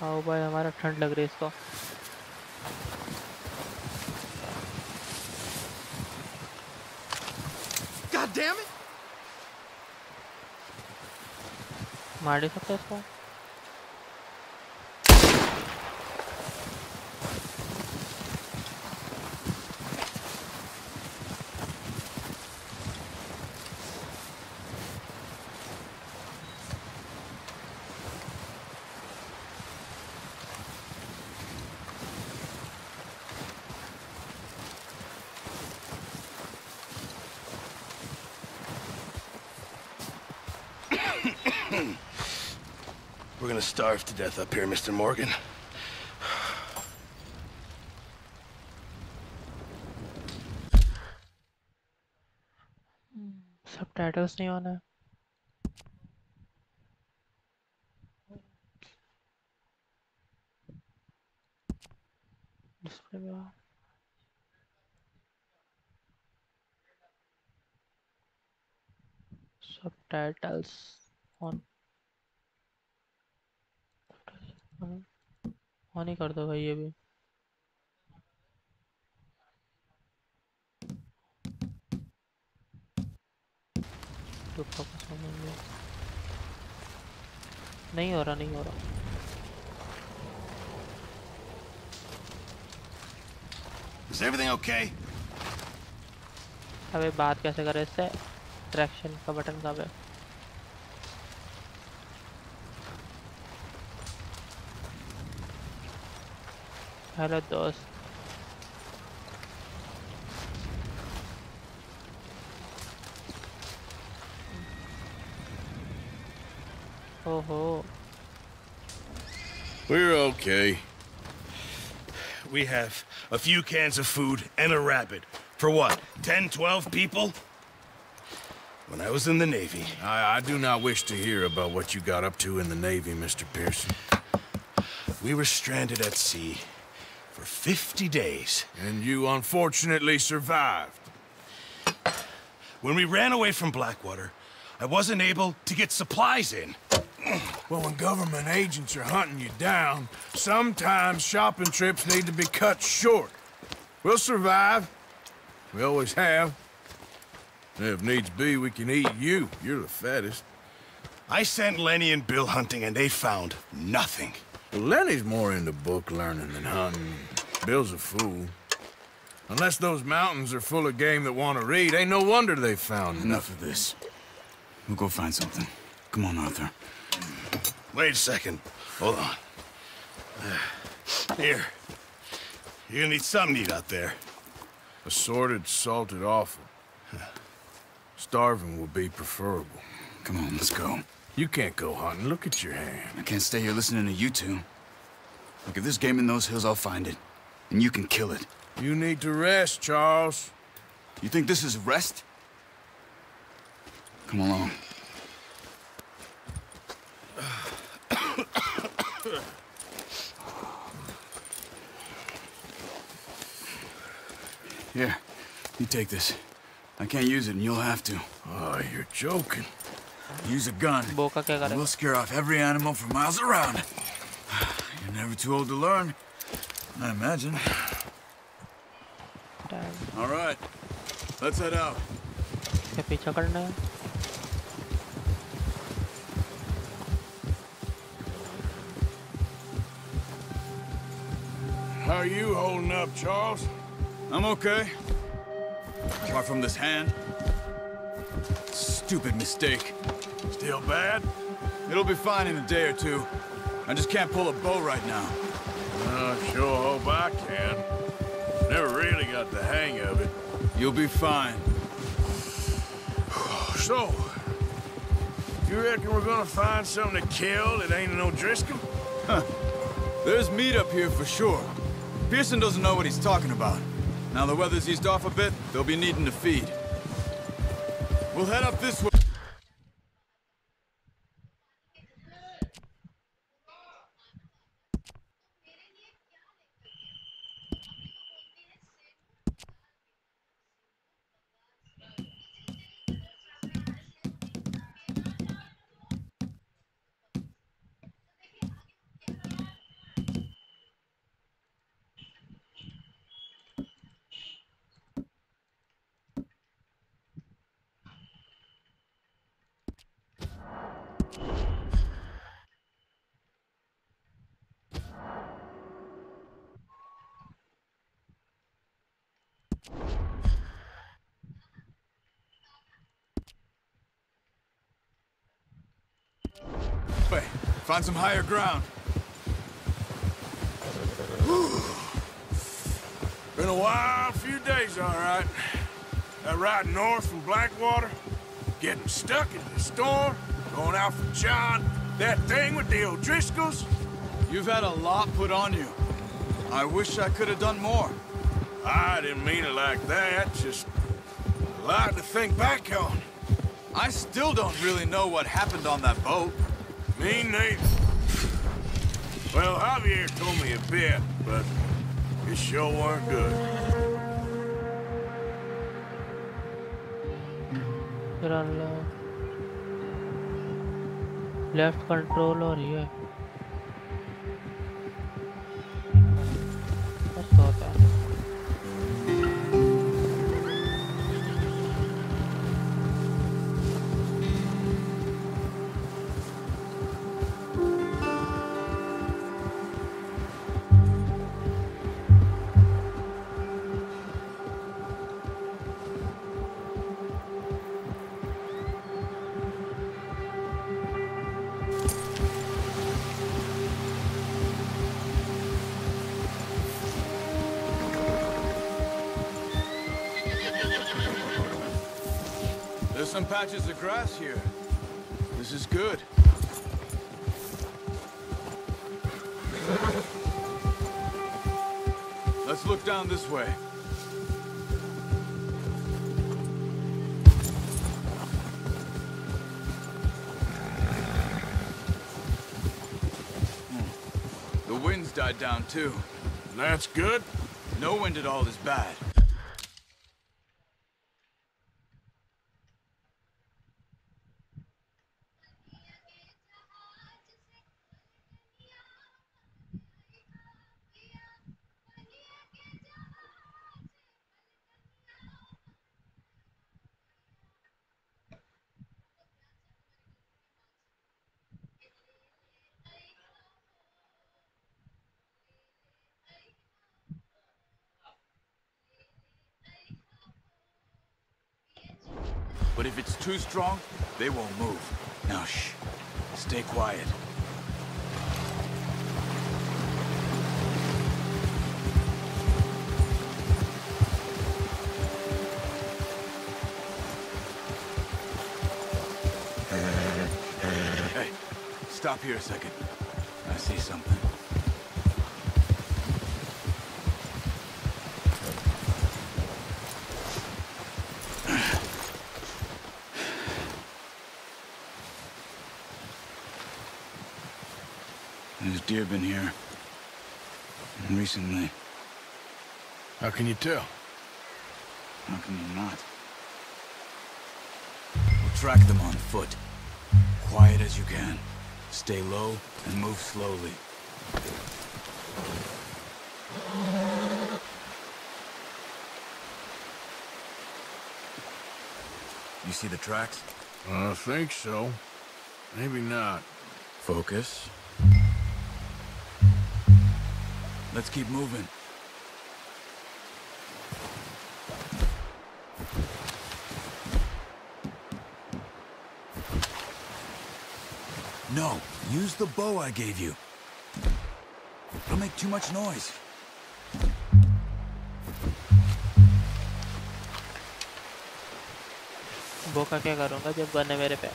आओ भाई, हमारा ठंड लग रही है इसको। God damn it! मार नहीं सकते इसको। We're gonna starve to death up here, Mr. Morgan. Subtitles नहीं होना है। डिस्प्ले में सबटाइटल्स ऑन ऑन ही कर दो भाई ये भी। तो फोकस नहीं हो रहा, नहीं हो रहा। Is everything okay? अबे बात कैसे करें इससे? ट्रैक्शन का बटन कहाँ पे? हेलो दोस्त। ओहो। We're okay. We have a few cans of food and a rabbit. For what, 10, 12 people? When I was in the Navy... I do not wish to hear about what you got up to in the Navy, Mr. Pearson. We were stranded at sea for 50 days. And you unfortunately survived. When we ran away from Blackwater, I wasn't able to get supplies in. Well, when government agents are hunting you down, sometimes shopping trips need to be cut short. We'll survive. We always have. And if needs be, we can eat you. You're the fattest. I sent Lenny and Bill hunting, and they found nothing. Well, Lenny's more into book learning than hunting. Bill's a fool. Unless those mountains are full of game that want to read, ain't no wonder they found Enough of this. We'll go find something. Come on, Arthur. Wait a second. Hold on. Here. You're gonna need something to eat out there. Assorted, salted offal. Starving will be preferable. Come on, let's go. You can't go hunting. Look at your hand. I can't stay here listening to you two. Look, if there's game in those hills, I'll find it. And you can kill it. You need to rest, Charles. You think this is rest? Come along. Here, you take this. I can't use it, and you'll have to. Oh, you're joking. Use a gun. बोका क्या करेगा? We'll scare off every animal for miles around. You're never too old to learn, I imagine. All right, let's head out. क्या पीछा करना है? How are you holding up, Charles? I'm okay. Apart from this hand. Stupid mistake. Still bad? It'll be fine in a day or two. I just can't pull a bow right now. Sure hope I can. Never really got the hang of it. You'll be fine. So, you reckon we're gonna find something to kill that ain't no Driscoll? Huh. There's meat up here for sure. Pearson doesn't know what he's talking about. Now the weather's eased off a bit, they'll be needing to feed. We'll head up this way. way. Find some higher ground. Been a wild few days, all right. That ride north from Blackwater, getting stuck in the storm, going out for John, that thing with the O'Driscolls. You've had a lot put on you. I wish I could have done more. I didn't mean it like that, just a lot to think back on. I still don't really know what happened on that boat. Me neither. Well, Javier told me a bit, but it sure weren't good. Left control हो रही है मस्त होता है There's some patches of grass here. This is good. Let's look down this way. The wind's died down too. That's good. No wind at all is bad. But if it's too strong, they won't move. Now shh. Stay quiet. Hey, stop here a second. I see something. There's deer been here. Recently. How can you tell? How can you not? We'll track them on foot. Quiet as you can. Stay low and move slowly. You see the tracks? I think so. Maybe not. Focus. Let's keep moving. No, use the bow I gave you. It'll make too much noise. वो का क्या करूँगा जब gun है मेरे पे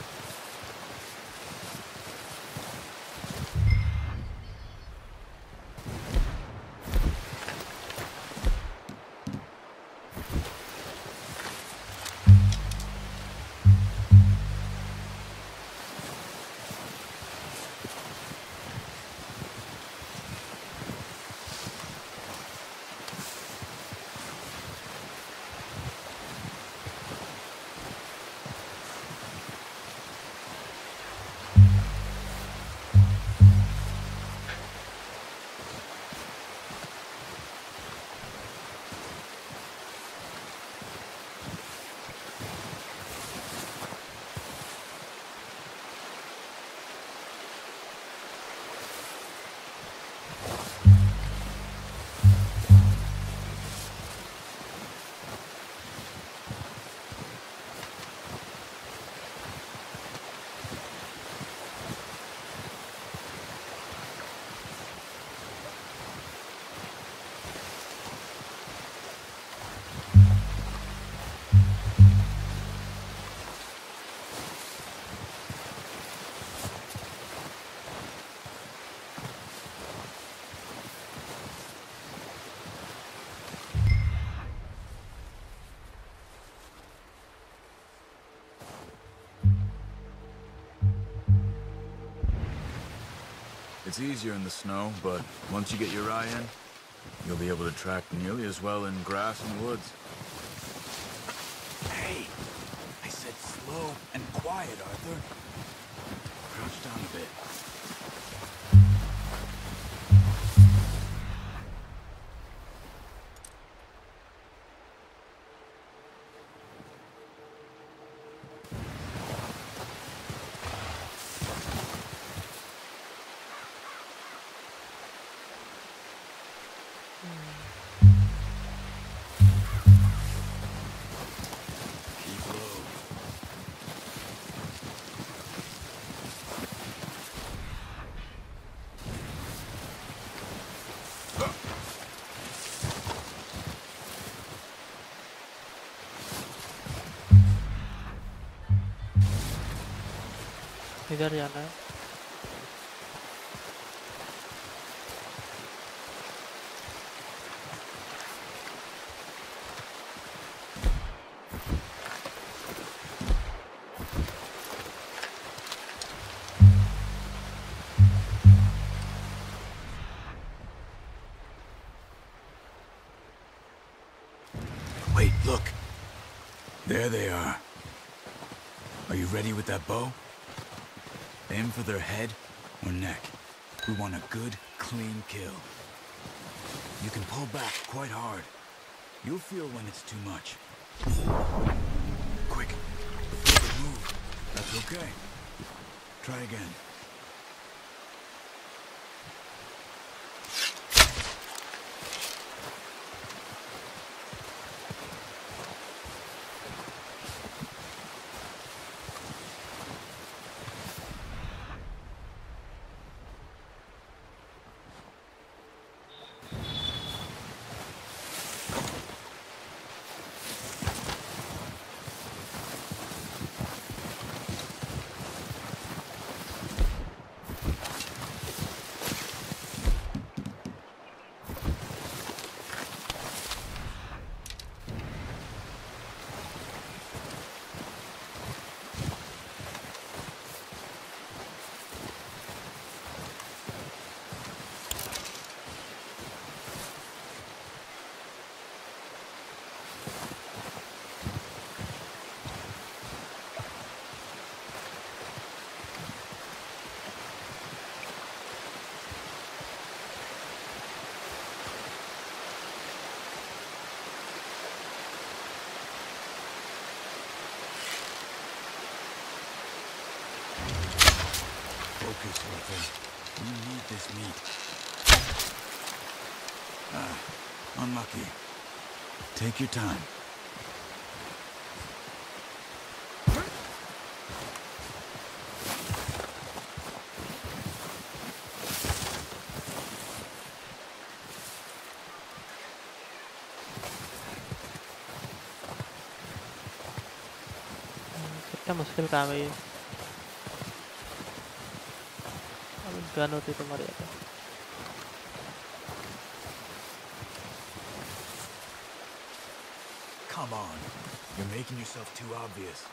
It's easier in the snow, but once you get your eye in, you'll be able to track nearly as well in grass and woods. Hey! I said slow and quiet, Arthur. Crouch down a bit. इधर जाना है। Wait, look. There they are. Are you ready with that bow? Aim for their head or neck. We want a good, clean kill. You can pull back quite hard. You'll feel when it's too much. Quick, before they move. That's okay. Try again. Focus, Arthur. You need this meat. Unlucky. Take your time. कितना मुश्किल काम है ये। अब gun होती तो मर जाता। Come on. You're making yourself too obvious.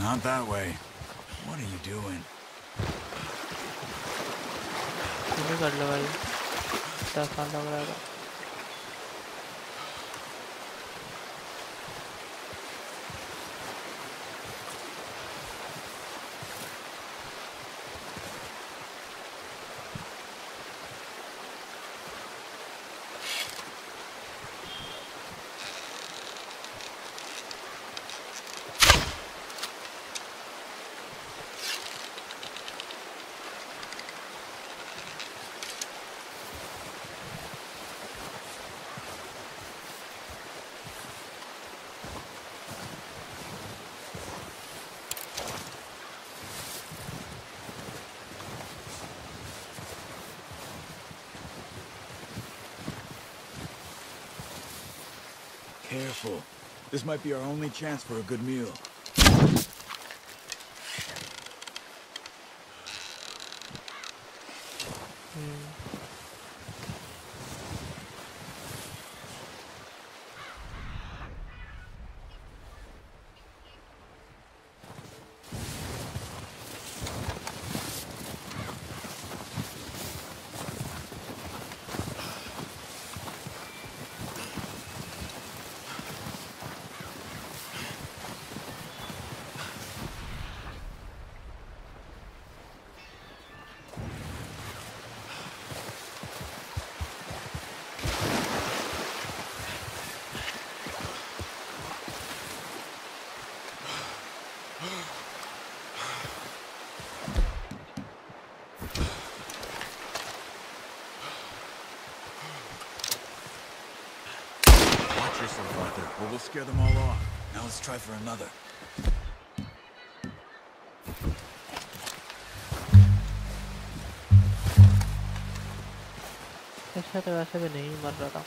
Not that way. What are you doing? तुम ही कर लो भाई, 10 साल लग रहा है। Careful. This might be our only chance for a good meal. Watch yourself, Arthur, or we'll scare them all off. Now let's try for another. अच्छा तो वैसे भी नहीं मर रहा था।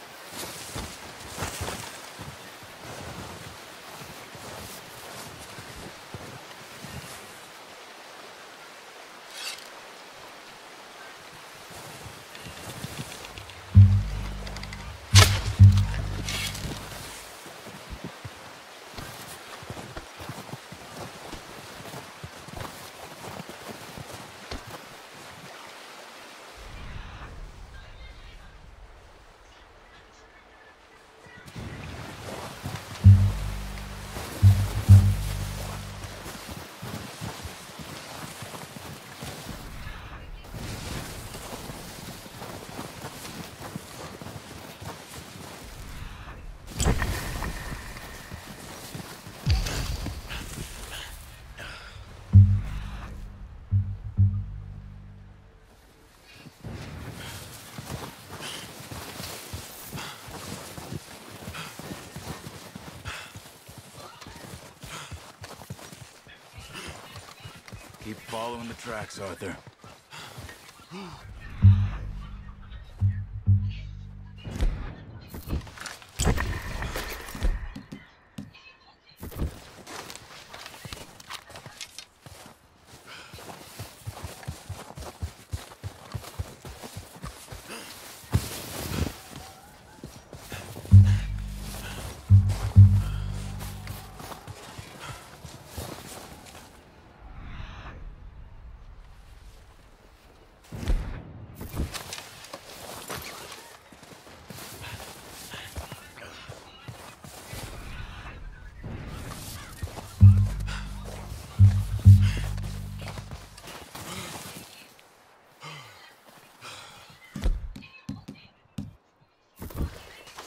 Keep following the tracks, Arthur.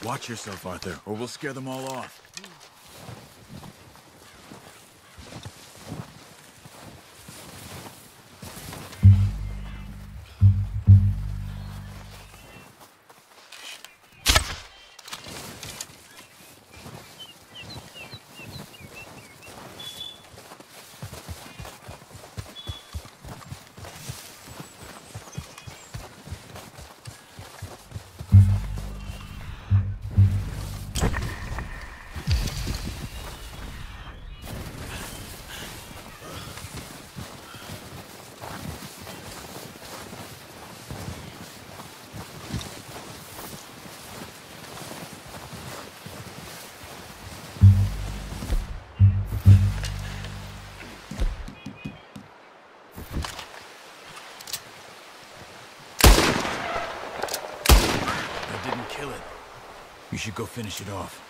Watch yourself, Arthur, or we'll scare them all off. didn't kill it. You should go finish it off.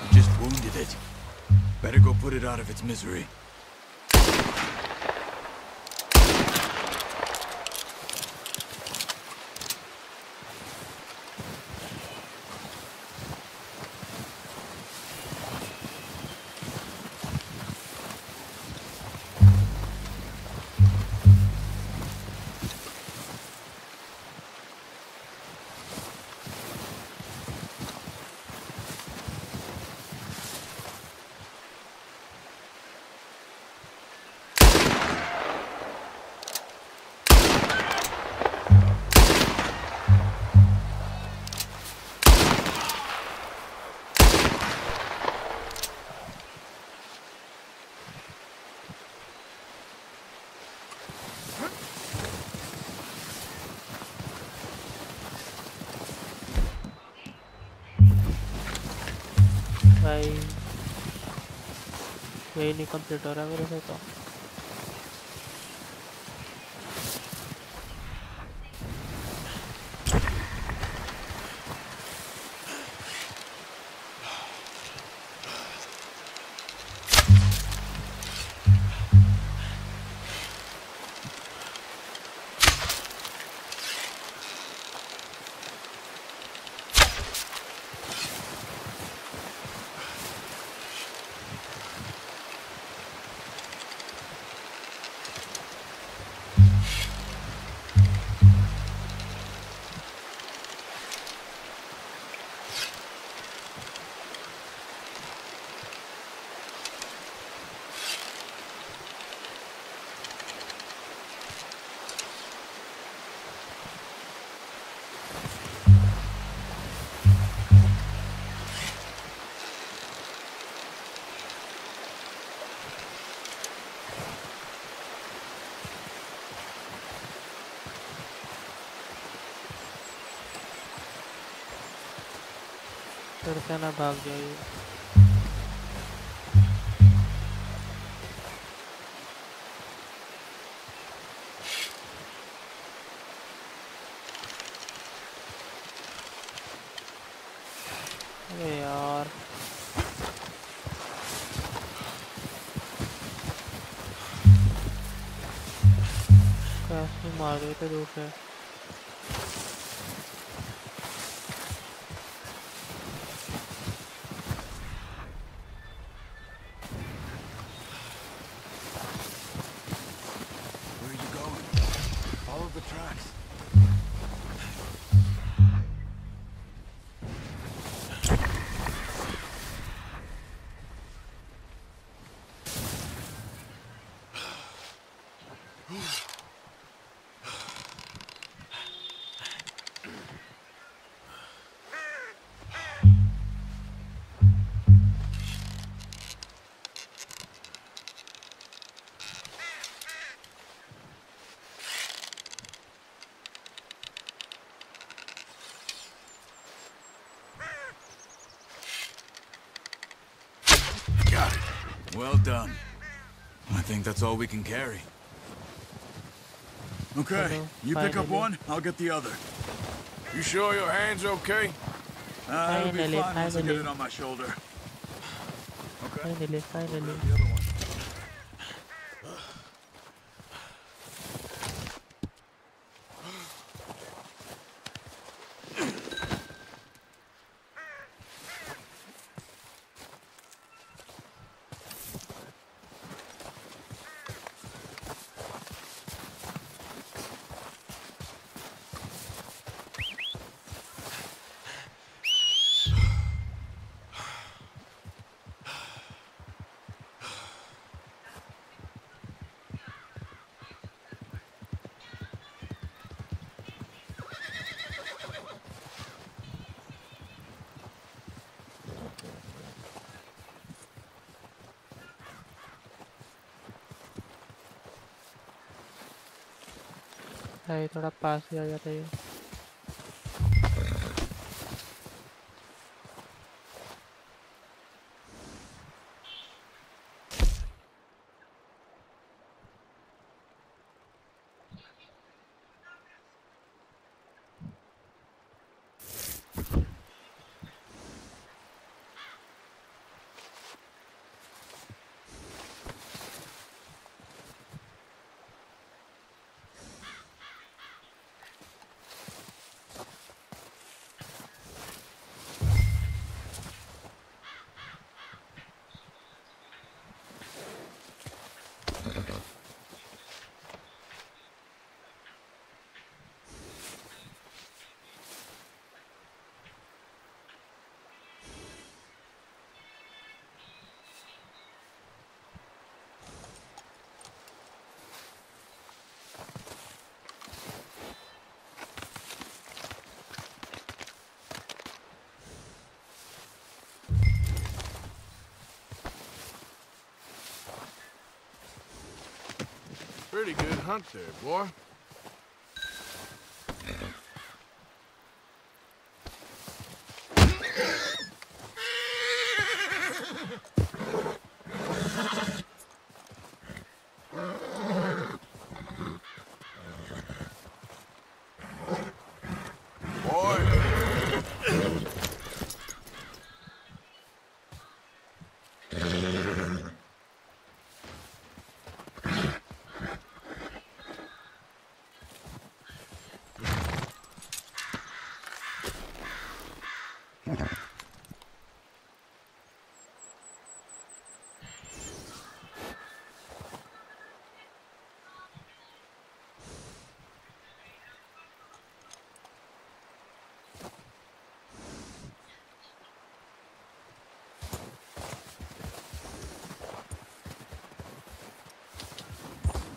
You just wounded it. Better go put it out of its misery. भाई यही नहीं complete हो रहा मेरे से तो। फिर से ना भाग जाइए। अरे यार कैसे मार रहे थे दूसरे। Well done. I think that's all we can carry. Okay, you pick up one, I'll get the other. You sure your hand's okay? It'll be fine once I get it on my shoulder. Okay. Finally. The other one. भाई थोड़ा पास ही आ जाता है। Pretty good hunt there, boy.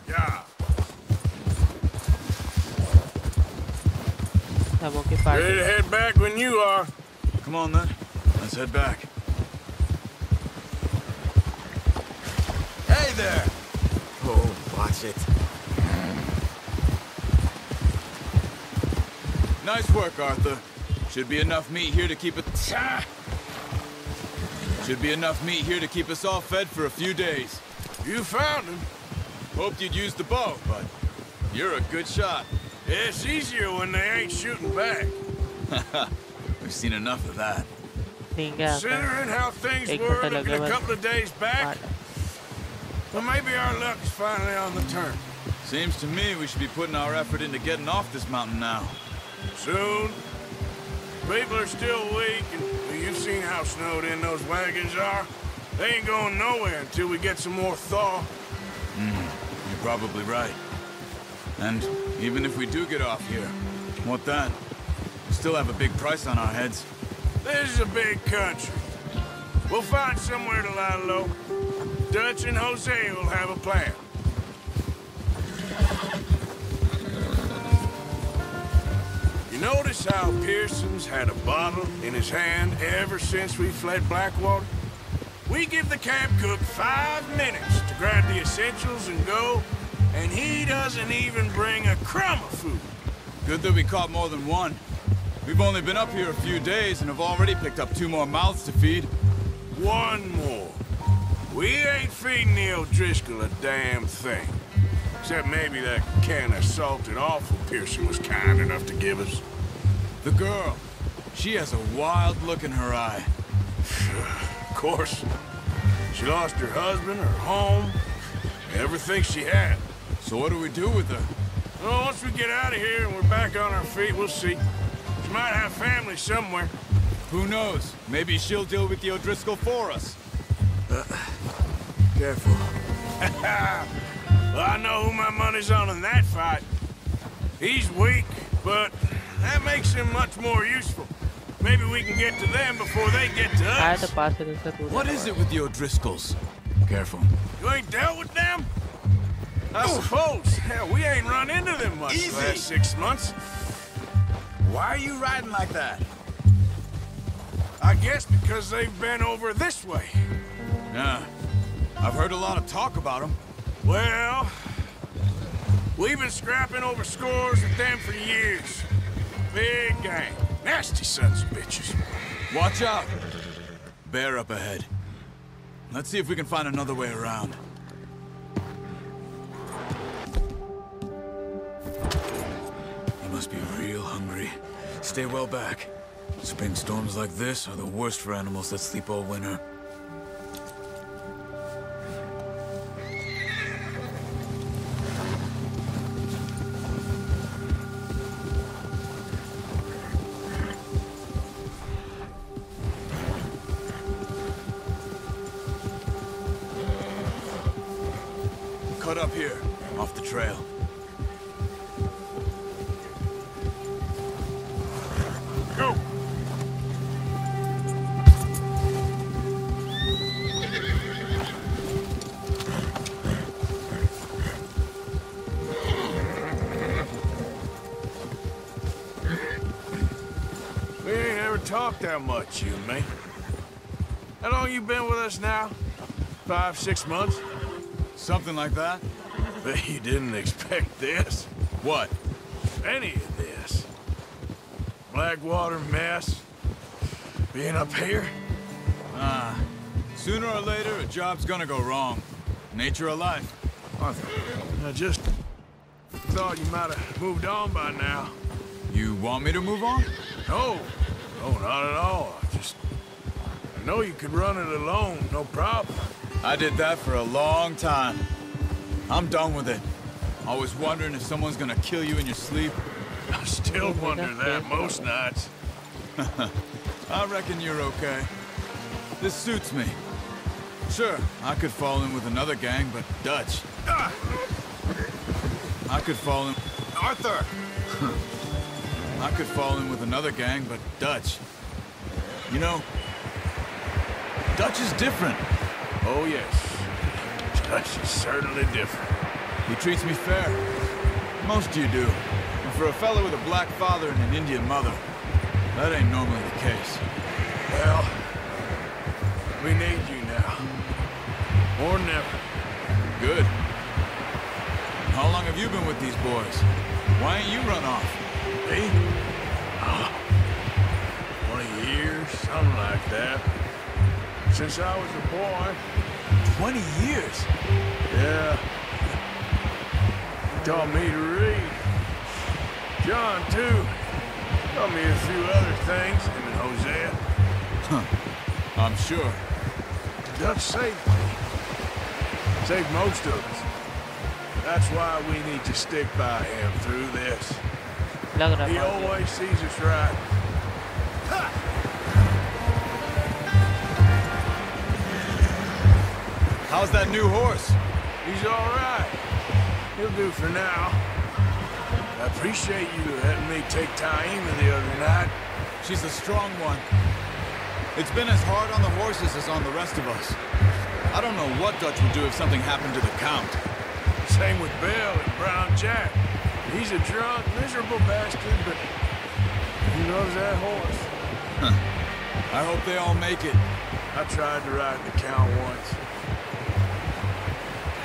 Yeah. सबों की Ready party to head back when you are. Come on, then. Let's head back. Hey there! Oh, watch it. Nice work, Arthur. Should be enough meat here to keep it... Should be enough meat here to keep us all fed for a few days. You found him. Hoped you'd use the bow, but you're a good shot. It's easier when they ain't shooting back. We've seen enough of that. नहीं क्या आता है Considering how things एक were घंटा looking लगे a बस couple of days back, well, maybe our luck's finally on the turn. Seems to me we should be putting our effort into getting off this mountain now. Soon. People are still weak, and well, you've seen how snowed in those wagons are. They ain't going nowhere until we get some more thaw. You're probably right. And even if we do get off here, what then? We still have a big price on our heads. This is a big country. We'll find somewhere to lie low. Dutch and Jose will have a plan. You notice how Pearson's had a bottle in his hand ever since we fled Blackwater? We give the camp cook 5 minutes to grab the essentials and go, and he doesn't even bring a crumb of food. Good that we caught more than one. We've only been up here a few days and have already picked up 2 more mouths to feed. 1 more. We ain't feeding the O'Driscoll a damn thing. Except maybe that can of salted offal Pearson was kind enough to give us. The girl. She has a wild look in her eye. Of course. She lost her husband, her home, everything she had. So what do we do with her? Well, once we get out of here and we're back on our feet, we'll see. She might have family somewhere. Who knows? Maybe she'll deal with the O'Driscoll for us. Careful. Well, I know who my money's on in that fight. He's weak, but that makes him much more useful. Maybe we can get to them before they get to आया us. तो पास से दूसरा कूदा What is it with the O'Driscolls? Careful. You ain't dealt with them? I suppose. Hell, we ain't run into them much the last 6 months. Why are you riding like that? I guess because they've been over this way. Yeah. I've heard a lot of talk about them. Well, we've been scrapping over scores with them for years. Big gang. Nasty sons of bitches. Watch out! Bear up ahead. Let's see if we can find another way around. You must be real hungry. Stay well back. Spring storms like this are the worst for animals that sleep all winter. Cut up here, off the trail. Go! We ain't ever talked that much, you and me. How long you been with us now? 5, 6 months? Something like that. Bet you didn't expect this. What? Any of this. Blackwater mess. Being up here. Sooner or later, a job's gonna go wrong. Nature of life. Arthur, I just thought you might have moved on by now. You want me to move on? No, not at all. I know you could run it alone, no problem. I did that for a long time. I'm done with it. Always wondering if someone's gonna kill you in your sleep. I still wonder that most nights. I reckon you're okay. This suits me. Sure, I could fall in with another gang, but Dutch. I could fall in... Arthur! I could fall in with another gang, but Dutch. You know, Dutch is different. Oh, yes. Dutch is certainly different. He treats me fair. Most of you do. And for a fellow with a black father and an Indian mother, that ain't normally the case. Well, we need you now. More than ever. Good. How long have you been with these boys? Why ain't you run off? Me? 20 years, something like that. Since I was a boy. 20 years? Yeah. He taught me to read. John, too. Taught me a few other things, him and Hosea. Huh. I'm sure. Dutch saved me. Saved most of us. That's why we need to stick by him through this. लग रहा He है always sees us right. Ha! How's that new horse? He's all right. He'll do for now. I appreciate you letting me take Taima the other night. She's a strong one. It's been as hard on the horses as on the rest of us. I don't know what Dutch would do if something happened to the Count. Same with Bill and Brown Jack. He's a drunk, miserable bastard, but he loves that horse. Huh. I hope they all make it. I tried to ride the Count once.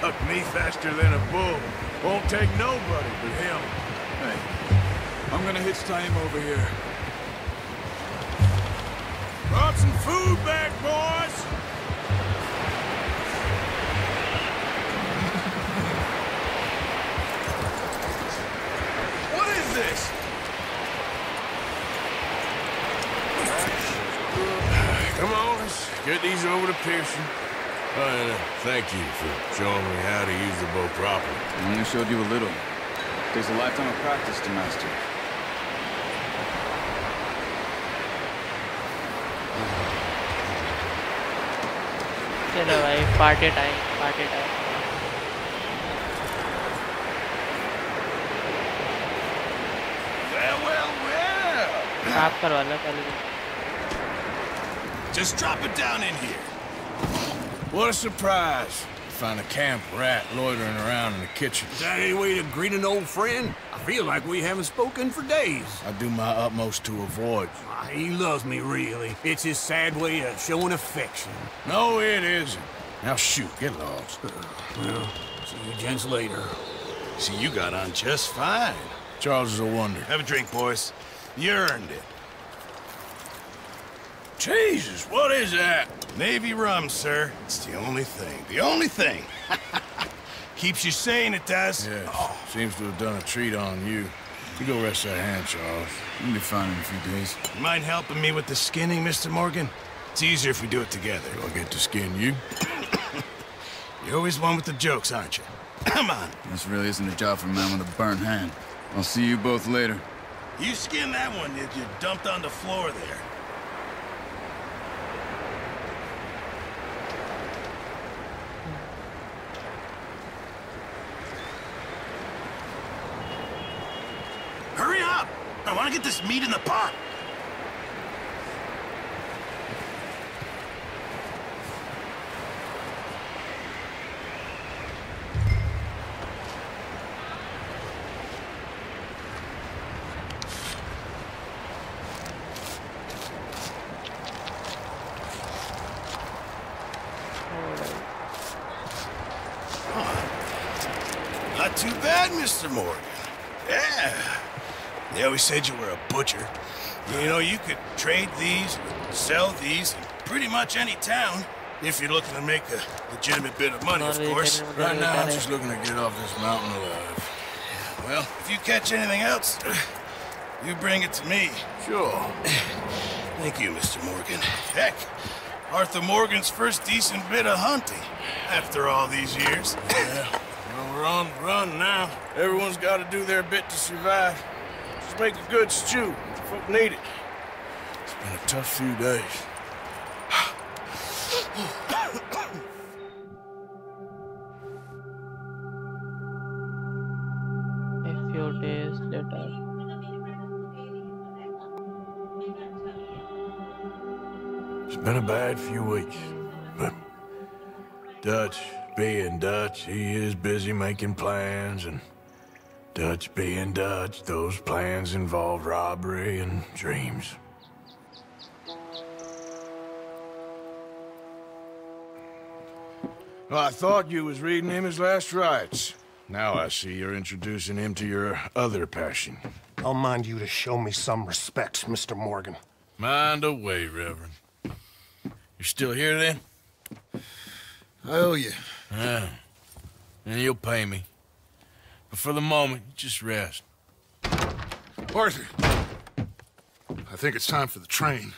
Huck me faster than a bull. Won't take nobody but him. Hey, I'm gonna hitch Taima over here. Brought some food back, boys! What is this? Come on, let's get these over to Pearson. Thank you for showing me how to use the bow properly. I only showed you a little. Takes a lifetime of practice to master. चलो भाई party time Well. साफ करवा लो पहले Just drop it down in here. What a surprise. Find a camp rat loitering around in the kitchen. Is that any way to greet an old friend? I feel like we haven't spoken for days. I do my utmost to avoid you. He loves me, really. It's his sad way of showing affection. No, it isn't. Now shoot, get lost. Well, see you gents later. See, you got on just fine. Charles is a wonder. Have a drink, boys. You earned it. Jesus, what is that? Navy rum, sir. It's the only thing. The only thing. Keeps you sane, it does. Yes, seems to have done a treat on you. You go rest that hand, Charles. You'll be fine in a few days. You mind helping me with the skinning, Mr. Morgan? It's easier if we do it together. Do I get to skin you? You're always one with the jokes, aren't you? Come on. This really isn't a job for a man with a burnt hand. I'll see you both later. You skinned that one that you dumped on the floor there. Hurry up! I want to get this meat in the pot. Not too bad, Mr. Morgan. Yeah. They always said you were a butcher. You know, you could trade these, sell these in pretty much any town, if you're looking to make a legitimate bit of money, of course. Right now, I'm just looking to get off this mountain alive. Well, if you catch anything else, you bring it to me. Sure. Thank you, Mr. Morgan. Heck, Arthur Morgan's first decent bit of hunting after all these years. Yeah. Well, we're on the run now. Everyone's got to do their bit to survive. Just make a good stew. Folk need it. It's been a tough few days. A few days later. It's been a bad few weeks, but Dutch being Dutch, he is busy making plans, and Dutch being Dutch, those plans involve robbery and dreams. Well, I thought you was reading him his last rites. Now I see you're introducing him to your other passion. I'll mind you to show me some respect, Mr. Morgan. Mind away, Reverend. You're still here, then? I owe you. Yeah. And you'll pay me. But for the moment, just rest. Arthur, I think it's time for the train.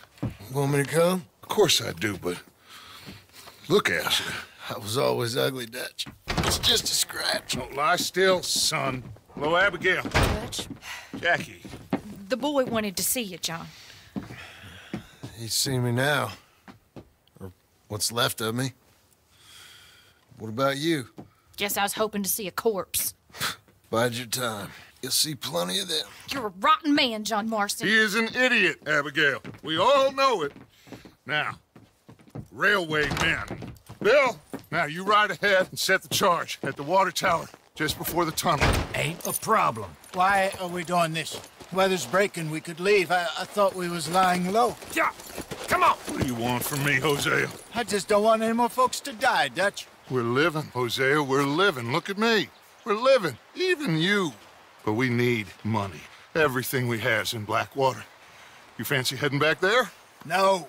Want me to come? Of course I do, but look at you. I was always ugly, Dutch. It's just a scratch. Don't lie still, son. Hello, Abigail. Dutch, Jackie. the boy wanted to see you, John. He's seen me now. Or what's left of me. What about you? Guess I was hoping to see a corpse. Bide your time. You'll see plenty of them. You're a rotten man, John Marston. He is an idiot, Abigail. We all know it. Now, railway men. Bill, now you ride ahead and set the charge at the water tower just before the tunnel. Ain't a problem. Why are we doing this? Weather's breaking. We could leave. I thought we was lying low. Yeah, come on. What do you want from me, Hosea? I just don't want any more folks to die, Dutch. We're living, Hosea. We're living. Look at me. We're living. Even you. But we need money. Everything we has in Blackwater. You fancy heading back there? No.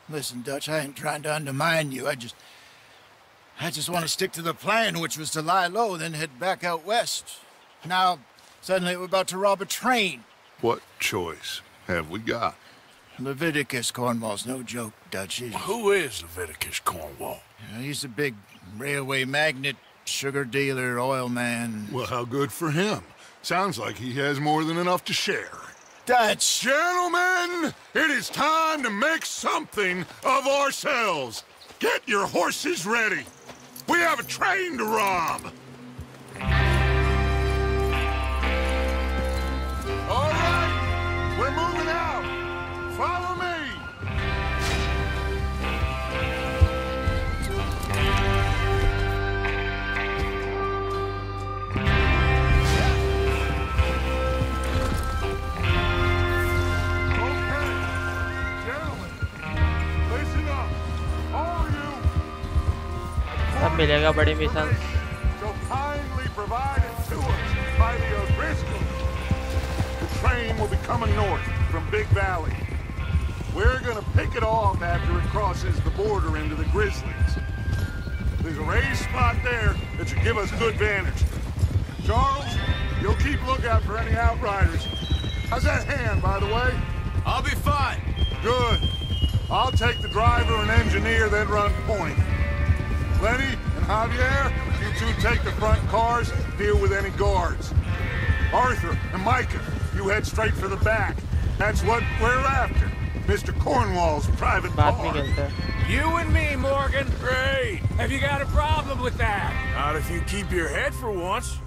Listen, Dutch, I ain't trying to undermine you. I just want to stick to the plan, which was to lie low, then head back out west. Now, suddenly we're about to rob a train. What choice have we got? Leviticus Cornwall's no joke, Dutch. Who is Leviticus Cornwall? He's a big railway magnate, sugar dealer, oil man. Well, how good for him. Sounds like he has more than enough to share. Dutch! Gentlemen, it is time to make something of ourselves. Get your horses ready. We have a train to rob. All right, we're moving out. Follow me. सब मिलेगा बड़ी mission So kindly provided to us by the O'Driscolls. The train will be coming north from Big Valley. We're gonna pick it off after it crosses the border into the Grizzlies. There's a raised spot there that should give us good vantage. Charles, you'll keep lookout for any outriders. How's that hand, by the way? I'll be fine. Good. I'll take the driver and engineer, then run point. Lenny and Javier, you two take the front cars, deal with any guards. Arthur and Micah, you head straight for the back. That's what we're after. Mr. Cornwall's private बाद में car. खेलते हैं You and me, Morgan. Great. Have you got a problem with that? Not if you keep your head for once.